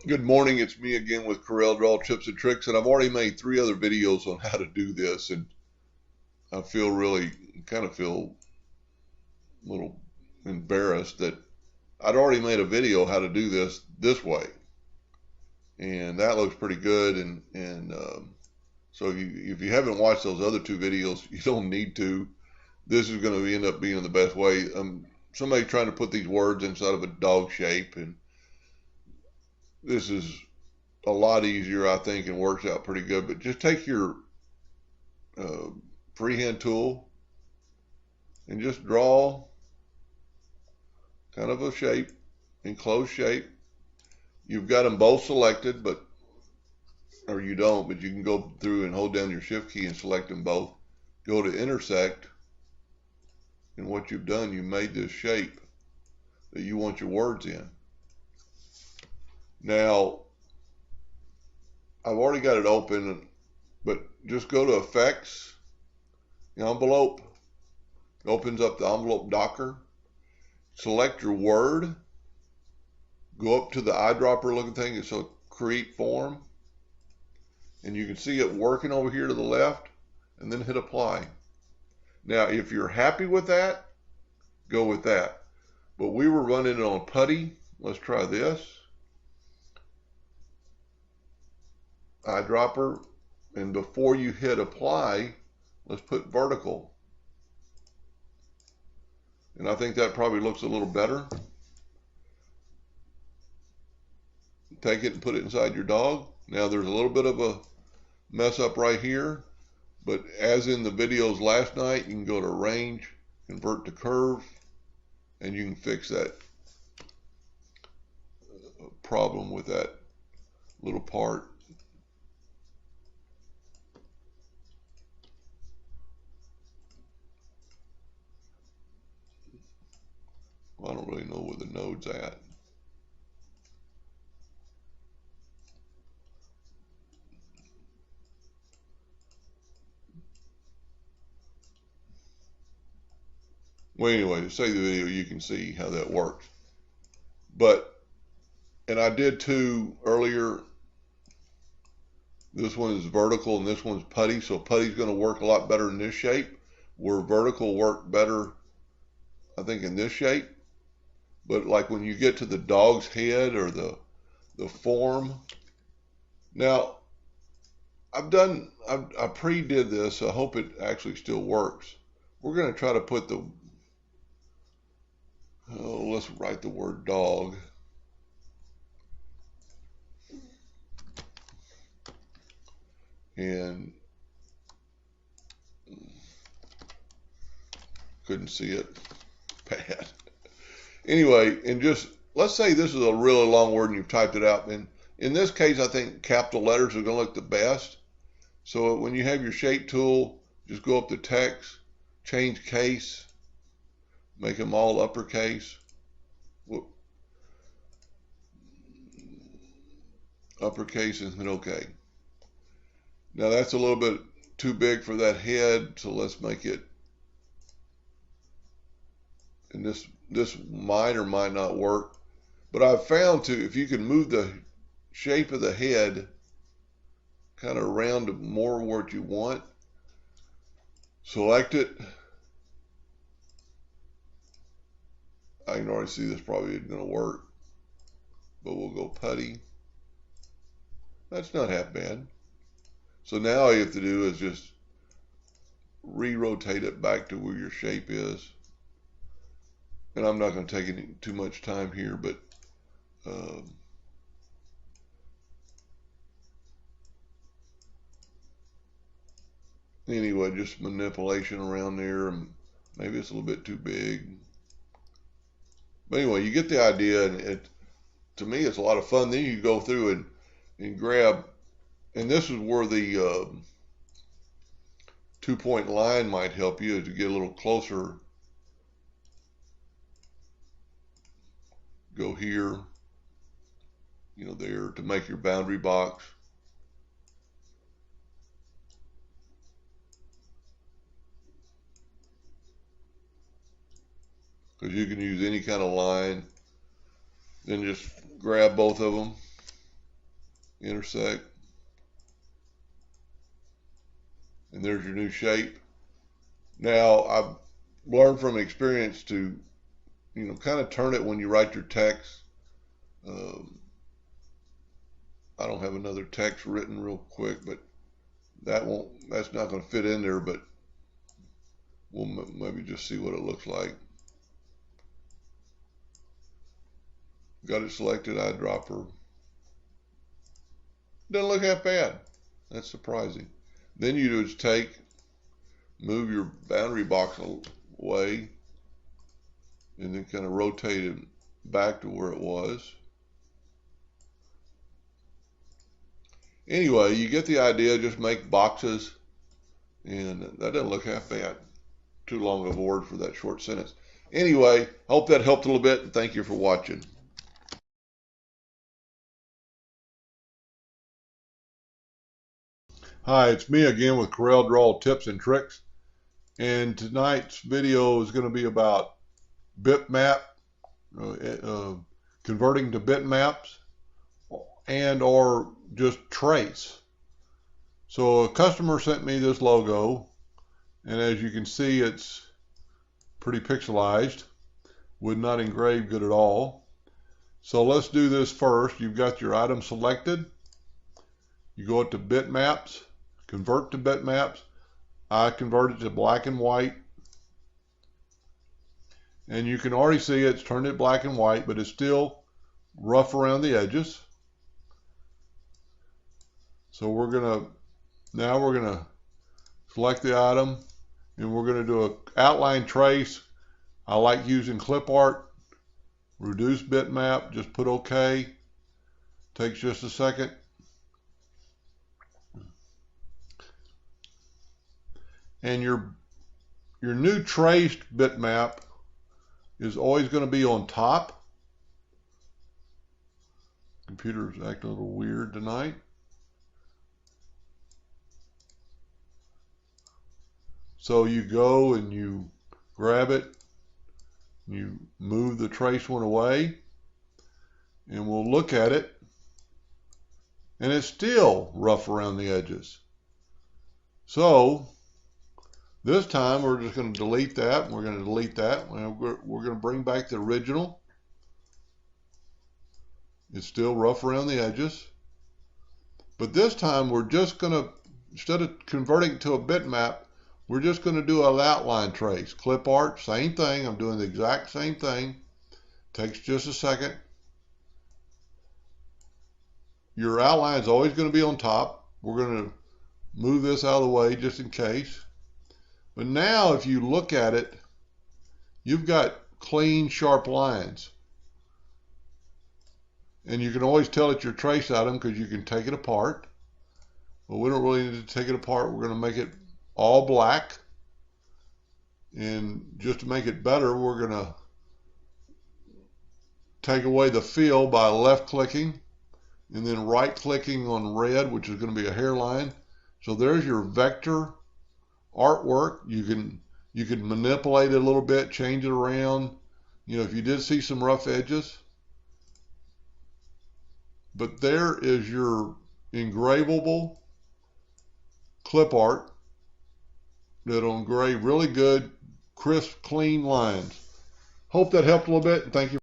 Good morning, it's me again with CorelDRAW tips and tricks, and I've already made 3 other videos on how to do this, and I feel a little embarrassed that I'd already made a video how to do this way, and that looks pretty good. So if you haven't watched those other 2 videos, you don't need to. This is going to end up being the best way. Somebody trying to put these words inside of a dog shape, and this is a lot easier, I think, and works out pretty good. But just take your freehand tool and just draw kind of a shape, enclosed shape. You've got them both selected, or you don't, but you can go through and hold down your shift key and select them both. Go to intersect, and what you've done, you made this shape that you want your words in. Now, I've already got it open, but just go to Effects, Envelope. It opens up the envelope docker. Select your word. Go up to the eyedropper looking thing, so create form. And you can see it working over here to the left, and then hit apply. Now, if you're happy with that, go with that. But we were running it on putty. Let's try this. Eyedropper, and before you hit apply, let's put vertical. And I think that probably looks a little better. Take it and put it inside your dog. Now there's a little bit of a mess up right here, but as in the videos last night, you can go to range, convert to curve, and you can fix that problem with that little part. Well, I don't really know where the node's at. Well, anyway, to save the video, you can see how that works. And I did 2 earlier. This one is vertical and this one's putty, so putty's going to work a lot better in this shape, where vertical worked better, I think, in this shape. But like when you get to the dog's head or the form. Now, I pre-did this, so I hope it actually still works. We're going to try to put let's write the word dog. And couldn't see it. Bad. Anyway, and just let's say this is a really long word and you've typed it out. And in this case, I think capital letters are going to look the best. So when you have your shape tool, just go up to text, change case, make them all uppercase. Uppercase and hit OK. Now that's a little bit too big for that head, so let's make it. And this might or might not work, but I've found if you can move the shape of the head kind of around to more what you want, select it. I can already see this probably isn't going to work, but we'll go putty. That's not half bad. So now all you have to do is just re-rotate it back to where your shape is. And I'm not going to take too much time here, but anyway, just manipulation around there, and maybe it's a little bit too big. But anyway, you get the idea, and to me, it's a lot of fun. Then you go through and grab, and this is where the 2-point line might help you as you get a little closer. Go here, there to make your boundary box. Because you can use any kind of line. Then just grab both of them intersect, and there's your new shape. Now, I've learned from experience to, kind of turn it when you write your text. I don't have another text written real quick, but that's not going to fit in there, but we'll maybe just see what it looks like. Got it selected, eyedropper. Doesn't look that bad. That's surprising. Then you just move your boundary box away, and then kind of rotate it back to where it was. Anyway, you get the idea. Just make boxes, and that doesn't look half bad. Too long of a word for that short sentence. Anyway, hope that helped a little bit, and thank you for watching. Hi, it's me again with CorelDRAW tips and tricks, and tonight's video is going to be about bitmap, converting to bitmaps, and or just trace. So a customer sent me this logo, and as you can see, it's pretty pixelized, would not engrave good at all. So let's do this first. You've got your item selected. You go up to bitmaps, convert to bitmaps. I converted to black and white, and you can already see it's turned it black and white, but it's still rough around the edges. So now we're gonna select the item, and we're gonna do an outline trace. I like using clip art. Reduce bitmap, just put OK. Takes just a second. And your new traced bitmap is always going to be on top. Computer's acting a little weird tonight. So you go and you grab it, you move the trace one away, and we'll look at it, and it's still rough around the edges. So this time we're just going to delete that, and we're going to delete that, and we're going to bring back the original. It's still rough around the edges. But this time we're just going to, instead of converting it to a bitmap, we're just going to do an outline trace. Clip art, same thing. I'm doing the exact same thing. Takes just a second. Your outline is always going to be on top. We're going to move this out of the way just in case. But now if you look at it, you've got clean, sharp lines. And you can always tell it's your trace item because you can take it apart. But we don't really need to take it apart. We're going to make it all black. And just to make it better, we're going to take away the fill by left clicking and then right clicking on red, which is going to be a hairline. So there's your vector artwork. You can manipulate it a little bit, change it around. If you did see some rough edges. But there is your engravable clip art that'll engrave really good, crisp, clean lines. Hope that helped a little bit, and thank you.